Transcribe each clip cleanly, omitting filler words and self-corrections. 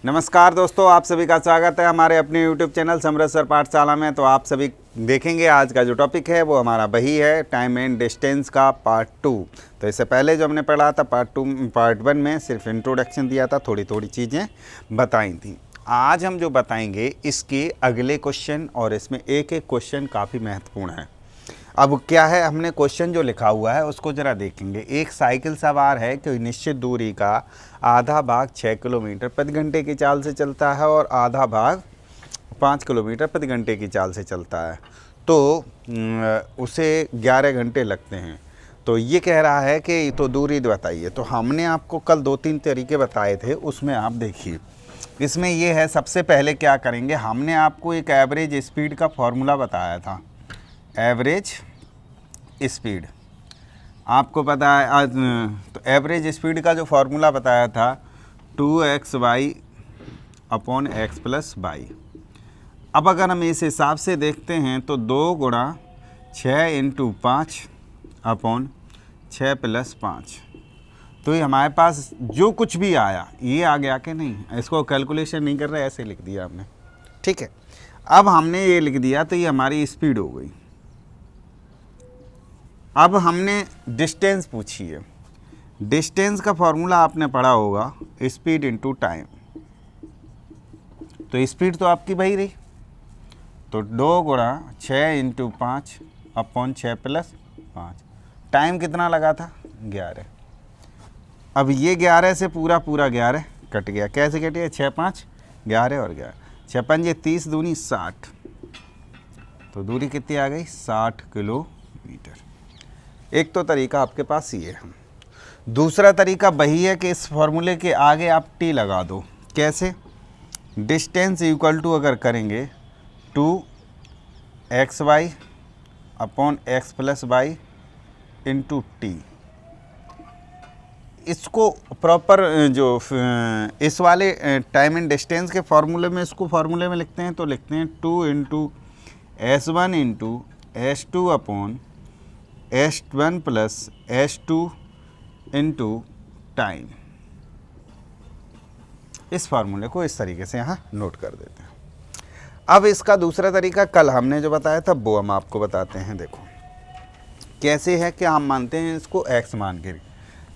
नमस्कार दोस्तों, आप सभी का स्वागत है हमारे अपने YouTube चैनल समृद्ध सर पाठशाला में। तो आप सभी देखेंगे आज का जो टॉपिक है वो हमारा वही है, टाइम एंड डिस्टेंस का पार्ट 2। तो इससे पहले जो हमने पढ़ा था पार्ट 1 में सिर्फ इंट्रोडक्शन दिया था, थोड़ी थोड़ी चीज़ें बताई थी। आज हम जो बताएंगे इसके अगले क्वेश्चन, और इसमें एक एक क्वेश्चन काफ़ी महत्वपूर्ण है। अब क्या है, हमने क्वेश्चन जो लिखा हुआ है उसको ज़रा देखेंगे। एक साइकिल सवार है कि निश्चित दूरी का आधा भाग 6 किलोमीटर प्रति घंटे की चाल से चलता है और आधा भाग 5 किलोमीटर प्रति घंटे की चाल से चलता है, तो उसे 11 घंटे लगते हैं। तो ये कह रहा है कि तो दूरी बताइए। तो हमने आपको कल 2-3 तरीके बताए थे, उसमें आप देखिए इसमें ये है। सबसे पहले क्या करेंगे, हमने आपको एक एवरेज स्पीड का फॉर्मूला बताया था। एवरेज स्पीड आपको पता है आज, तो एवरेज स्पीड का जो फॉर्मूला बताया था 2xy upon x plus Y. अब अगर हम इस हिसाब से देखते हैं तो 2 गुणा 6 इंटू 5 अपॉन 6 प्लस 5। तो ये हमारे पास जो कुछ भी आया ये आ गया कि नहीं, इसको कैलकुलेशन नहीं कर रहे, ऐसे लिख दिया हमने, ठीक है। अब हमने ये लिख दिया तो ये हमारी स्पीड हो गई। अब हमने डिस्टेंस पूछी है। डिस्टेंस का फॉर्मूला आपने पढ़ा होगा, स्पीड इनटू टाइम। तो स्पीड तो आपकी वही रही, तो 2 गुणा 6 इंटू 5 अपॉन 6 प्लस 5। टाइम कितना लगा था, 11। अब ये 11 से पूरा 11 कट गया। कैसे कट गया, 6 5 11 और 11 6 5 30 दूनी 60। तो दूरी कितनी आ गई, 60 किलोमीटर। एक तो तरीका आपके पास ये है। दूसरा तरीका वही है कि इस फॉर्मूले के आगे आप टी लगा दो। कैसे, डिस्टेंस इक्वल टू अगर करेंगे 2xy upon x plus y into t. इसको प्रॉपर जो इस वाले टाइम एंड डिस्टेंस के फॉर्मूले में, इसको फॉर्मूले में लिखते हैं तो लिखते हैं 2 into S1 into S2 upon S1 plus S2 into time. इस फार्मूले को इस तरीके से यहाँ नोट कर देते हैं। अब इसका दूसरा तरीका कल हमने जो बताया था वो हम आपको बताते हैं। देखो कैसे है कि हम मानते हैं इसको x मान के।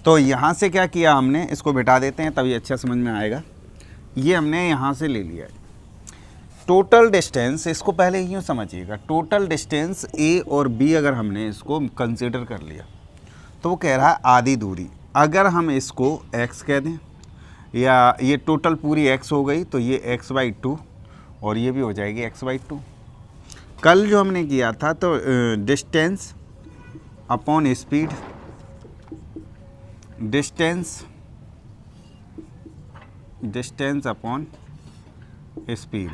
तो यहाँ से क्या किया हमने, इसको बिठा देते हैं तभी अच्छा समझ में आएगा। ये हमने यहाँ से ले लिया है टोटल डिस्टेंस। इसको पहले यूँ समझिएगा, टोटल डिस्टेंस ए और बी अगर हमने इसको कंसिडर कर लिया तो वो कह रहा है आधी दूरी। अगर हम इसको x कह दें, या ये टोटल पूरी x हो गई तो ये x/2 और ये भी हो जाएगी x/2। कल जो हमने किया था तो distance upon speed, distance upon speed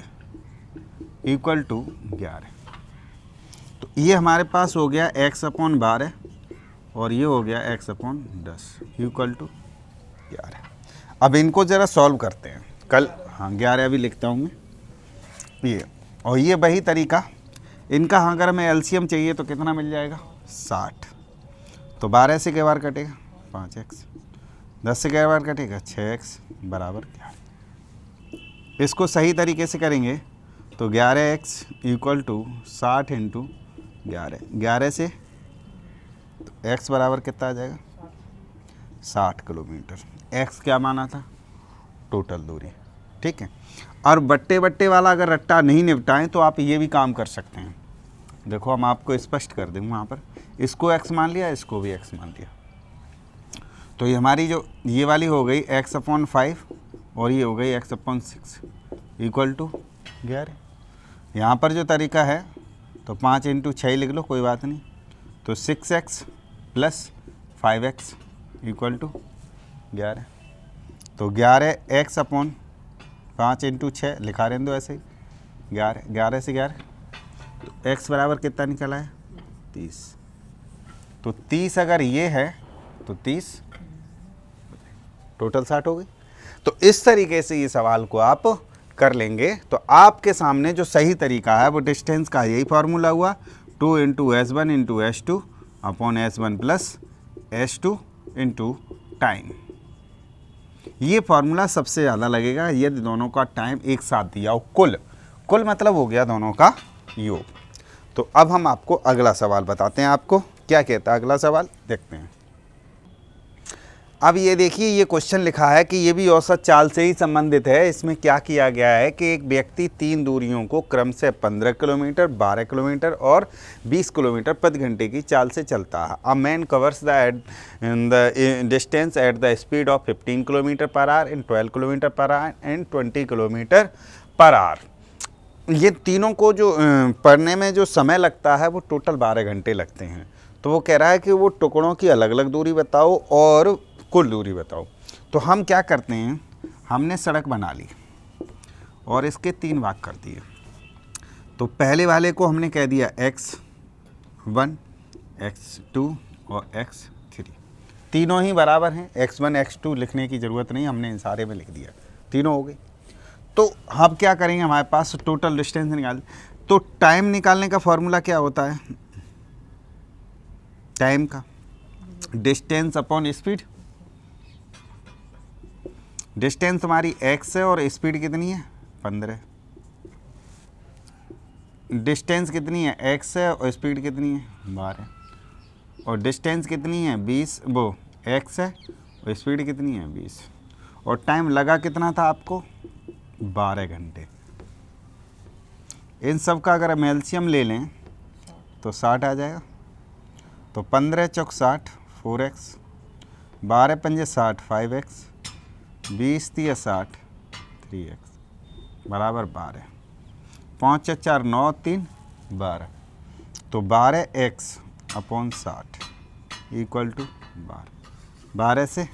equal to 11। तो ये हमारे पास हो गया x/12 और ये हो गया x/10 इक्वल टू 11। अब इनको ज़रा सॉल्व करते हैं कल। हाँ 11 अभी लिखता हूँ मैं ये, और ये वही तरीका इनका। हाँ अगर हमें एलसीएम चाहिए तो कितना मिल जाएगा, 60। तो 12 से कई बार कटेगा 5x, 10 से कई बार कटेगा 6x बराबर 11। इसको सही तरीके से करेंगे तो 11x इक्वल टू 60 इंटू 11 से तो x बराबर कितना आ जाएगा, 60 किलोमीटर। x क्या माना था, टोटल दूरी, ठीक है। और बट्टे वाला अगर रट्टा नहीं निपटाएं तो आप ये भी काम कर सकते हैं। देखो हम आपको स्पष्ट कर दें, वहाँ पर इसको x मान लिया, इसको भी x मान लिया। तो ये हमारी जो ये वाली हो गई x/5 और ये हो गई x/6 इक्वल टू 11। यहाँ पर जो तरीका है तो 5 इंटू 6 लिख लो, कोई बात नहीं। तो 6x plus 5x equal to 11। तो 11x अपॉन 5 इंटू 6 लिखा रहने दो ऐसे ही, 11 से 11। तो x बराबर कितना निकला है, 30। तो 30 अगर ये है तो 30 टोटल 60 हो गई। तो इस तरीके से ये सवाल को आप कर लेंगे तो आपके सामने जो सही तरीका है वो डिस्टेंस का यही फार्मूला हुआ, 2 into S1 into S2 upon S1 plus S2 into time. ये फार्मूला सबसे ज़्यादा लगेगा यदि दोनों का टाइम एक साथ दिया हो। कुल मतलब हो गया दोनों का योग। तो अब हम आपको अगला सवाल बताते हैं। आपको क्या कहता है अगला सवाल, देखते हैं। अब ये देखिए, ये क्वेश्चन लिखा है कि ये भी औसत चाल से ही संबंधित है। इसमें क्या किया गया है कि एक व्यक्ति 3 दूरियों को क्रम से 15 किलोमीटर, 12 किलोमीटर और 20 किलोमीटर प्रति घंटे की चाल से चलता है। A man covers the distance at the speed of 15 kilometre per hour in 12 kilometre per hour and 20 kilometre per hour. ये तीनों को जो पढ़ने में जो समय लगता है वो टोटल 12 घंटे लगते हैं। तो वो कह रहा है कि वो टुकड़ों की अलग अलग दूरी बताओ और कुल दूरी बताओ। तो हम क्या करते हैं, हमने सड़क बना ली और इसके 3 भाग कर दिए। तो पहले वाले को हमने कह दिया x1, x2 और x3। तीनों ही बराबर हैं, x1 x2 लिखने की ज़रूरत नहीं, हमने इन सारे में लिख दिया, तीनों हो गए। तो हम क्या करेंगे, हमारे पास टोटल डिस्टेंस निकाल। तो टाइम निकालने का फॉर्मूला क्या होता है, टाइम का डिस्टेंस अपॉन स्पीड। डिस्टेंस हमारी x है और स्पीड कितनी है 15। डिस्टेंस कितनी है x है और स्पीड कितनी है 12। और डिस्टेंस कितनी है 20, वो x है और स्पीड कितनी है 20। और टाइम लगा कितना था आपको 12 घंटे। इन सब का अगर हम एलसीएम ले लें तो 60 आ जाएगा। तो 15 चौक 60 4x, 12 पंजे 60 5x, 20 तिया 60 3x बराबर 12। 5 4 9 3 12। तो 12x अपॉन 60 इक्वल टू 12। 12 से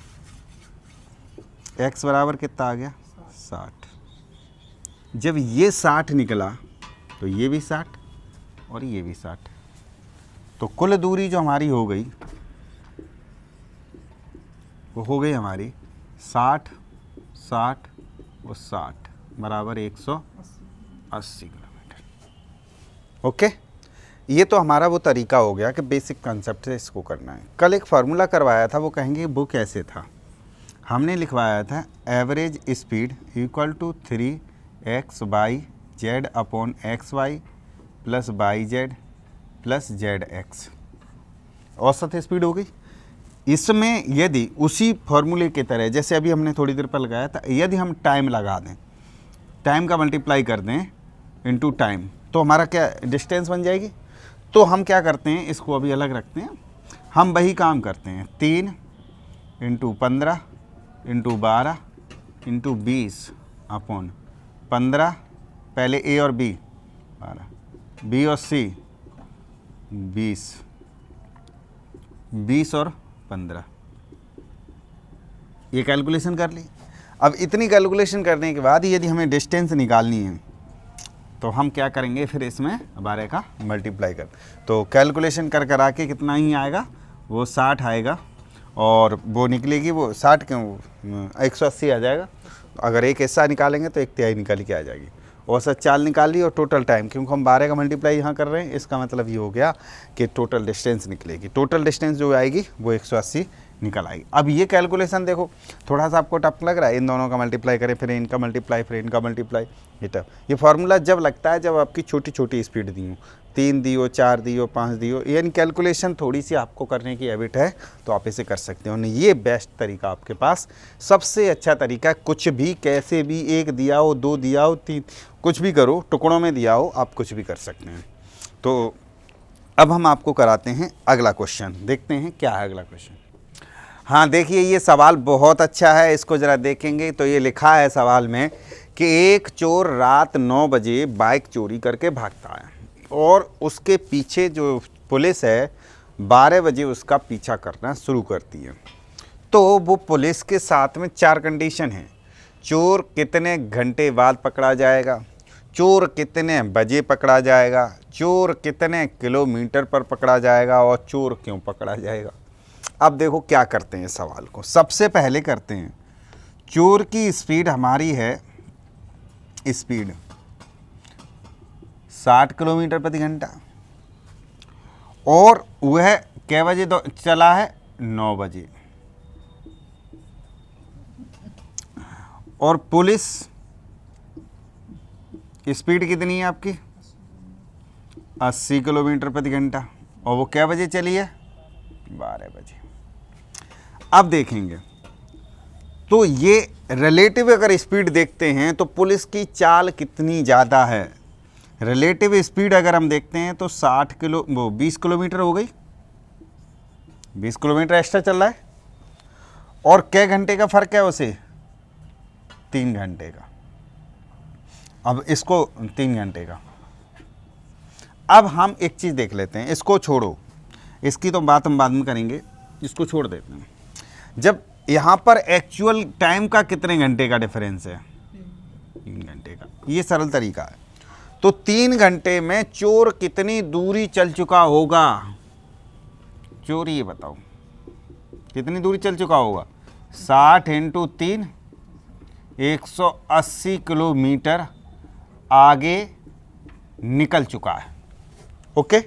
x बराबर कितना आ गया 60। जब ये 60 निकला तो ये भी 60 और ये भी 60। तो कुल दूरी जो हमारी हो गई वो हो गई हमारी 60 60 और 60 बराबर 180 किलोमीटर। ओके, ये तो हमारा वो तरीका हो गया कि बेसिक कंसेप्ट से इसको करना है। कल एक फार्मूला करवाया था, वो कहेंगे वो कैसे था। हमने लिखवाया था average speed equal to 3x by z upon x y plus by z plus z x. औसत स्पीड हो गई। इसमें यदि उसी फॉर्मूले की तरह जैसे अभी हमने थोड़ी देर पर लगाया था, यदि हम टाइम लगा दें, टाइम का मल्टीप्लाई कर दें इनटू टाइम, तो हमारा क्या डिस्टेंस बन जाएगी। तो हम क्या करते हैं, इसको अभी अलग रखते हैं। हम वही काम करते हैं, 3 इंटू 15 इंटू 12 इंटू 20 अपॉन 15, पहले ए और बी 12, बी और सी 20, 20 और 15। ये कैलकुलेशन कर ली। अब इतनी कैलकुलेशन करने के बाद यदि हमें डिस्टेंस निकालनी है तो हम क्या करेंगे, फिर इसमें 12 का मल्टीप्लाई कर। तो कैलकुलेशन कर कर आके कितना ही आएगा, वो 60 आएगा और वो निकलेगी, वो 60 क्यों 180 आ जाएगा। अगर एक हिस्सा निकालेंगे तो 1/3 निकल के आ जाएगी। औसत चाल निकाल ली और टोटल टाइम, क्योंकि हम 12 का मल्टीप्लाई यहाँ कर रहे हैं, इसका मतलब ये हो गया कि टोटल डिस्टेंस निकलेगी। टोटल डिस्टेंस जो आएगी वो 180 निकल आएगी। अब ये कैलकुलेशन देखो, थोड़ा सा आपको टफ लग रहा है, इन दोनों का मल्टीप्लाई करें फिर इनका मल्टीप्लाई फिर इनका मल्टीप्लाई, ये टफ। ये फार्मूला जब लगता है जब आपकी छोटी छोटी स्पीड दी हो, 3 दी हो, 4 दी हो, 5 दी हो, यानी कैलकुलेशन थोड़ी सी आपको करने की हैबिट है तो आप इसे कर सकते हो। नहीं, ये बेस्ट तरीका आपके पास, सबसे अच्छा तरीका है। कुछ भी कैसे भी, 1 दिया हो, 2 दिया हो, 3, कुछ भी करो, टुकड़ों में दिया हो, आप कुछ भी कर सकते हैं। तो अब हम आपको कराते हैं अगला क्वेश्चन, देखते हैं क्या है अगला क्वेश्चन। हाँ देखिए, ये सवाल बहुत अच्छा है, इसको ज़रा देखेंगे तो ये लिखा है सवाल में कि एक चोर रात 9 बजे बाइक चोरी करके भागता है और उसके पीछे जो पुलिस है 12 बजे उसका पीछा करना शुरू करती है। तो वो पुलिस के साथ में 4 कंडीशन हैं। चोर कितने घंटे बाद पकड़ा जाएगा, चोर कितने बजे पकड़ा जाएगा, चोर कितने किलोमीटर पर पकड़ा जाएगा और चोर क्यों पकड़ा जाएगा। अब देखो क्या करते हैं सवाल को। सबसे पहले करते हैं, चोर की स्पीड हमारी है, स्पीड 60 किलोमीटर प्रति घंटा और वह कै बजे चला है 9 बजे। और पुलिस स्पीड कितनी है आपकी 80 किलोमीटर प्रति घंटा, और वो क्या बजे चली है 12 बजे। अब देखेंगे तो ये रिलेटिव अगर स्पीड देखते हैं तो पुलिस की चाल कितनी ज़्यादा है। रिलेटिव स्पीड अगर हम देखते हैं तो 20 किलोमीटर हो गई, 20 किलोमीटर एक्स्ट्रा चल रहा है, और कै घंटे का फ़र्क है उसे 3 घंटे का। अब इसको 3 घंटे का। अब हम एक चीज़ देख लेते हैं, इसको छोड़ो, इसकी तो बात हम बाद में करेंगे, इसको छोड़ देते हैं। जब यहाँ पर एक्चुअल टाइम का कितने घंटे का डिफरेंस है 3 घंटे का, ये सरल तरीका है। तो 3 घंटे में चोर कितनी दूरी चल चुका होगा, चोर ये बताओ कितनी दूरी चल चुका होगा। 60 × 3 180 किलोमीटर आगे निकल चुका है। ओके,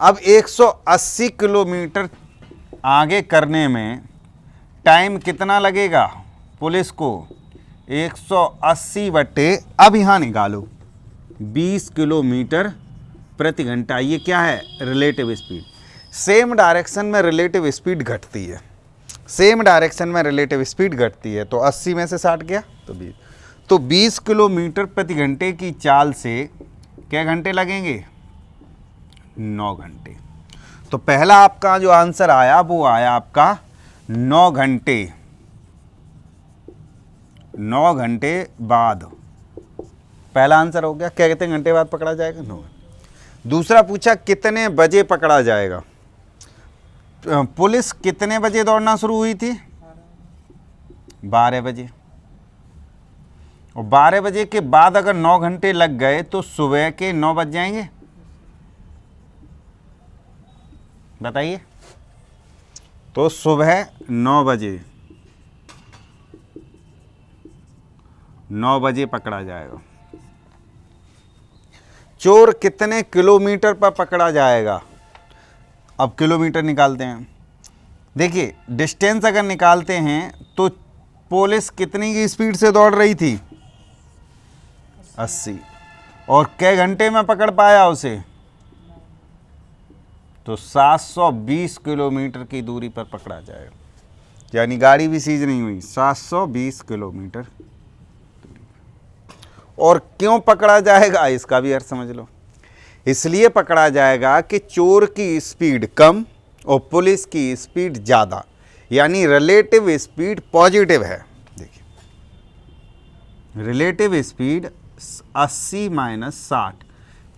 अब 180 किलोमीटर आगे करने में टाइम कितना लगेगा पुलिस को 180 बटे, अब यहाँ निकालो 20 किलोमीटर प्रति घंटा। ये क्या है रिलेटिव स्पीड। सेम डायरेक्शन में रिलेटिव स्पीड घटती है, सेम डायरेक्शन में रिलेटिव स्पीड घटती है। तो 80 में से 60 गया तो 20, तो 20 किलोमीटर प्रति घंटे की चाल से क्या घंटे लगेंगे 9 घंटे। तो पहला आपका जो आंसर आया वो आया आपका 9 घंटे, 9 घंटे बाद पहला आंसर हो गया। क्या कितने घंटे बाद पकड़ा जाएगा 9। दूसरा पूछा कितने बजे पकड़ा जाएगा। पुलिस कितने बजे दौड़ना शुरू हुई थी 12 बजे, और 12 बजे के बाद अगर 9 घंटे लग गए तो सुबह के 9 बज जाएंगे, बताइए। तो सुबह 9 बजे, 9 बजे पकड़ा जाएगा। चोर कितने किलोमीटर पर पकड़ा जाएगा। अब किलोमीटर निकालते हैं। देखिए डिस्टेंस अगर निकालते हैं तो पुलिस कितनी की स्पीड से दौड़ रही थी 80, और कै घंटे में पकड़ पाया उसे, तो 720 किलोमीटर की दूरी पर पकड़ा जाएगा। यानी गाड़ी भी सीज नहीं हुई, 720 किलोमीटर। और क्यों पकड़ा जाएगा इसका भी अर्थ समझ लो। इसलिए पकड़ा जाएगा कि चोर की स्पीड कम और पुलिस की स्पीड ज़्यादा, यानी रिलेटिव स्पीड पॉजिटिव है। देखिए रिलेटिव स्पीड 80 - 60,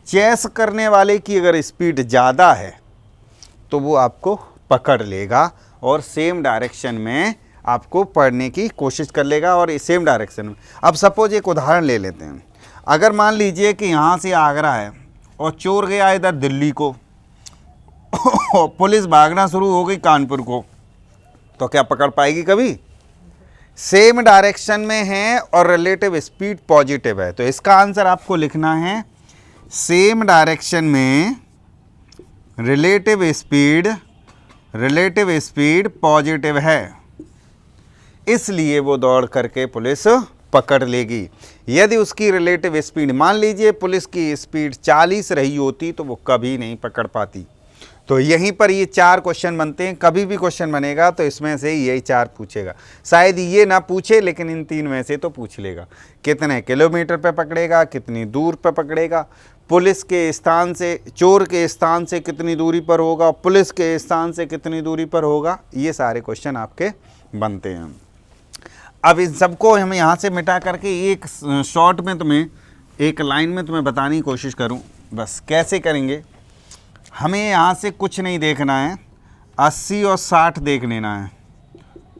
चेस करने वाले की अगर स्पीड ज़्यादा है तो वो आपको पकड़ लेगा और सेम डायरेक्शन में आपको पढ़ने की कोशिश कर लेगा, और सेम डायरेक्शन में। अब सपोज एक उदाहरण ले लेते हैं। अगर मान लीजिए कि यहाँ से आगरा है और चोर गया इधर दिल्ली को और पुलिस भागना शुरू हो गई कानपुर को, तो क्या पकड़ पाएगी कभी। सेम डायरेक्शन में है और रिलेटिव स्पीड पॉजिटिव है, तो इसका आंसर आपको लिखना है सेम डायरेक्शन में रिलेटिव स्पीड पॉजिटिव है, इसलिए वो दौड़ करके पुलिस पकड़ लेगी। यदि उसकी रिलेटिव स्पीड, मान लीजिए पुलिस की स्पीड 40 रही होती तो वो कभी नहीं पकड़ पाती। तो यहीं पर ये 4 क्वेश्चन बनते हैं। कभी भी क्वेश्चन बनेगा तो इसमें से यही 4 पूछेगा। शायद ये ना पूछे लेकिन इन 3 में से तो पूछ लेगा। कितने किलोमीटर पे पकड़ेगा, कितनी दूर पे पकड़ेगा, पुलिस के स्थान से, चोर के स्थान से कितनी दूरी पर होगा, पुलिस के स्थान से कितनी दूरी पर होगा, ये सारे क्वेश्चन आपके बनते हैं। अब इन सबको हम यहाँ से मिटा करके एक शॉर्ट में तुम्हें, एक लाइन में तुम्हें बताने की कोशिश करूँ। बस कैसे करेंगे, हमें यहाँ से कुछ नहीं देखना है, 80 और 60 देख लेना है,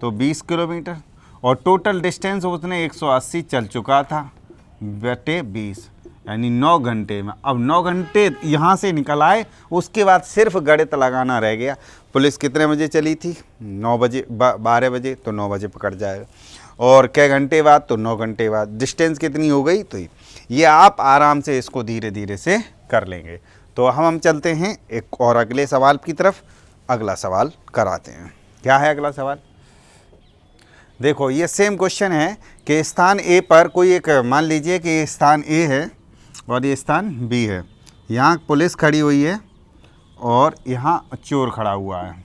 तो 20 किलोमीटर, और टोटल डिस्टेंस उसने 180 चल चुका था बटे 20, यानी 9 घंटे में। अब 9 घंटे यहाँ से निकल आए, उसके बाद सिर्फ गणित लगाना रह गया। पुलिस कितने बजे चली थी 9 बजे, 12 बजे, तो 9 बजे पकड़ जाएगा, और कै घंटे बाद, तो 9 घंटे बाद। डिस्टेंस कितनी हो गई, तो ये आप आराम से इसको धीरे धीरे से कर लेंगे। तो हम चलते हैं एक और अगले सवाल की तरफ। अगला सवाल कराते हैं। क्या है अगला सवाल, देखो ये सेम क्वेश्चन है कि स्थान ए पर कोई एक, मान लीजिए कि ये स्थान ए है और ये स्थान बी है। यहाँ पुलिस खड़ी हुई है और यहाँ चोर खड़ा हुआ है।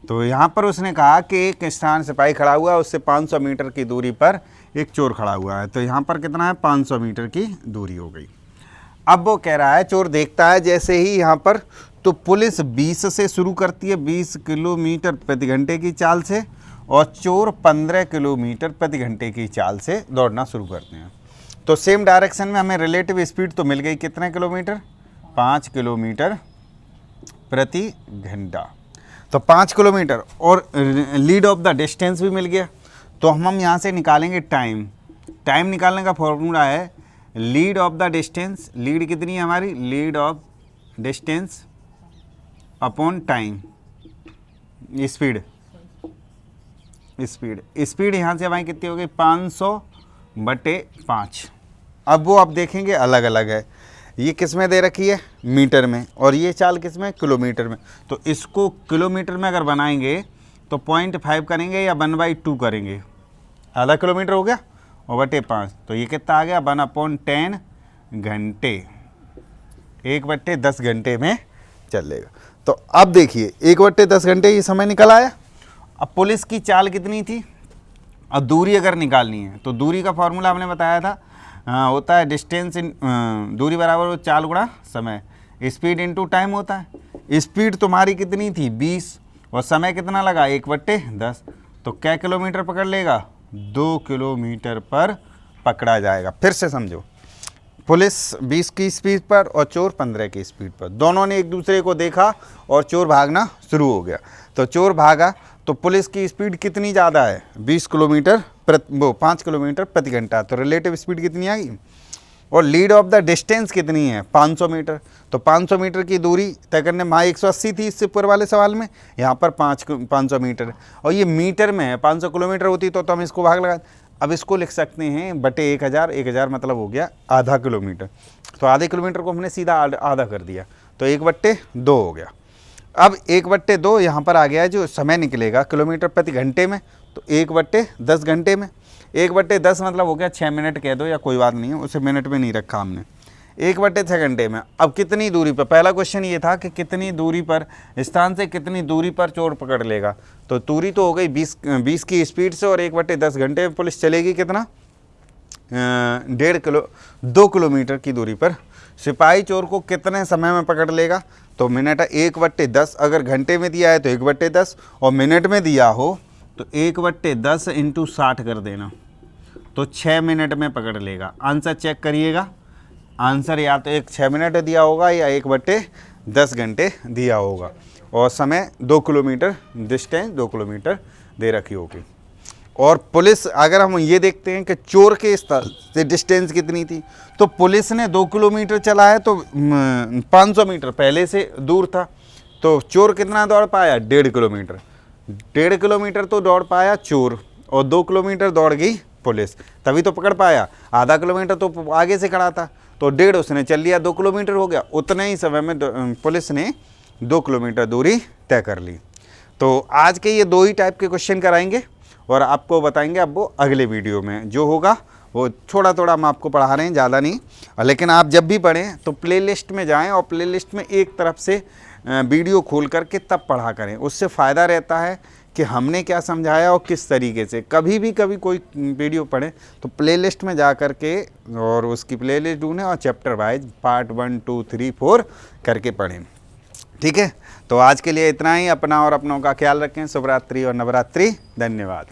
तो यहाँ पर उसने कहा कि एक स्थान सिपाही खड़ा हुआ है, उससे 500 मीटर की दूरी पर एक चोर खड़ा हुआ है। तो यहाँ पर कितना है, 500 मीटर की दूरी हो गई। अब वो कह रहा है चोर देखता है जैसे ही यहाँ पर, तो पुलिस 20 से शुरू करती है, 20 किलोमीटर प्रति घंटे की चाल से, और चोर 15 किलोमीटर प्रति घंटे की चाल से दौड़ना शुरू करते हैं। तो सेम डायरेक्शन में हमें रिलेटिव स्पीड तो मिल गई, कितने किलोमीटर, 5 किलोमीटर प्रति घंटा। तो 5 किलोमीटर और लीड ऑफ द डिस्टेंस भी मिल गया। तो हम यहाँ से निकालेंगे टाइम। टाइम निकालने का फॉर्मूला है lead of the distance. Lead कितनी है हमारी, lead of distance upon time, speed. Speed यहाँ से हमारी कितनी हो गई, 500/5। अब वो आप देखेंगे अलग अलग है, ये किस में दे रखी है, मीटर में, और ये चाल किस में, किलोमीटर में। तो इसको किलोमीटर में अगर बनाएंगे तो 0.5 करेंगे या 1/2 करेंगे, आधा किलोमीटर हो गया और बटे 5। तो ये कितना आ गया, 1/10 घंटे, 1/10 घंटे में चलेगा। तो अब देखिए 1/10 घंटे ये समय निकल आया। अब पुलिस की चाल कितनी थी, अब दूरी अगर निकालनी है तो दूरी का फॉर्मूला हमने बताया था, होता है डिस्टेंस इन दूरी बराबर चाल गुणा समय, स्पीड इनटू टाइम होता है। स्पीड तुम्हारी कितनी थी 20 और समय कितना लगा 1/10, तो क्या किलोमीटर पकड़ लेगा, 2 किलोमीटर पर पकड़ा जाएगा। फिर से समझो, पुलिस 20 की स्पीड पर और चोर 15 की स्पीड पर, दोनों ने एक दूसरे को देखा और चोर भागना शुरू हो गया। तो चोर भागा तो पुलिस की स्पीड कितनी ज़्यादा है, 5 किलोमीटर प्रति घंटा। तो रिलेटिव स्पीड कितनी आ गई, और लीड ऑफ द डिस्टेंस कितनी है, 500 मीटर। तो 500 मीटर की दूरी तय करने में 180 थी इससे ऊपर वाले सवाल में, यहाँ पर 500 मीटर, और ये मीटर में है। 500 किलोमीटर होती तो हम इसको भाग लगा, अब इसको लिख सकते हैं बटे 1000। 1000 मतलब हो गया आधा किलोमीटर। तो आधे किलोमीटर को हमने सीधा आधा कर दिया, तो 1/2 हो गया। अब 1/2 यहाँ पर आ गया है, जो समय निकलेगा किलोमीटर प्रति घंटे में, तो 1/10 घंटे में। 1/10 मतलब हो गया 6 मिनट कह दो या कोई बात नहीं है, उसे मिनट में नहीं रखा हमने, 1/6 घंटे में। अब कितनी दूरी पर, पहला क्वेश्चन ये था कि कितनी दूरी पर, स्थान से कितनी दूरी पर चोर पकड़ लेगा। तो दूरी तो हो गई 20 की स्पीड से, और 1/10 घंटे में पुलिस चलेगी कितना, 2 किलोमीटर की दूरी पर। सिपाही चोर को कितने समय में पकड़ लेगा, तो मिनट 1/10, अगर घंटे में दिया है तो 1/10, और मिनट में दिया हो तो 1/10 × 60 कर देना, तो 6 मिनट में पकड़ लेगा। आंसर चेक करिएगा, आंसर या तो 6 मिनट दिया होगा या 1/10 घंटे दिया होगा, और समय 2 किलोमीटर, डिस्टेंस 2 किलोमीटर दे रखी होगी। और पुलिस, अगर हम ये देखते हैं कि चोर के स्थल से डिस्टेंस कितनी थी, तो पुलिस ने 2 किलोमीटर चला है, तो 500 मीटर पहले से दूर था। तो चोर कितना दौड़ पाया, 1.5 किलोमीटर। 1.5 किलोमीटर तो दौड़ पाया चोर, और 2 किलोमीटर दौड़ गई पुलिस, तभी तो पकड़ पाया। आधा किलोमीटर तो आगे से खड़ा था, तो 1.5 उसने चल लिया, 2 किलोमीटर हो गया। उतने ही समय में पुलिस ने 2 किलोमीटर दूरी तय कर ली। तो आज के ये 2 ही टाइप के क्वेश्चन कराएंगे, और आपको बताएंगे अब वो अगले वीडियो में जो होगा, वो थोड़ा थोड़ा हम आपको पढ़ा रहे हैं, ज़्यादा नहीं। लेकिन आप जब भी पढ़ें तो प्लेलिस्ट में जाएं, और प्लेलिस्ट में एक तरफ से वीडियो खोल करके तब पढ़ा करें। उससे फ़ायदा रहता है कि हमने क्या समझाया और किस तरीके से। कभी कोई वीडियो पढ़ें तो प्लेलिस्ट में जा कर के और उसकी प्लेलिस्ट ढूंढें और चैप्टर वाइज पार्ट 1, 2, 3, 4 करके पढ़ें। ठीक है, तो आज के लिए इतना ही। अपना और अपनों का ख्याल रखें। शुभ रात्रि और नवरात्रि। धन्यवाद।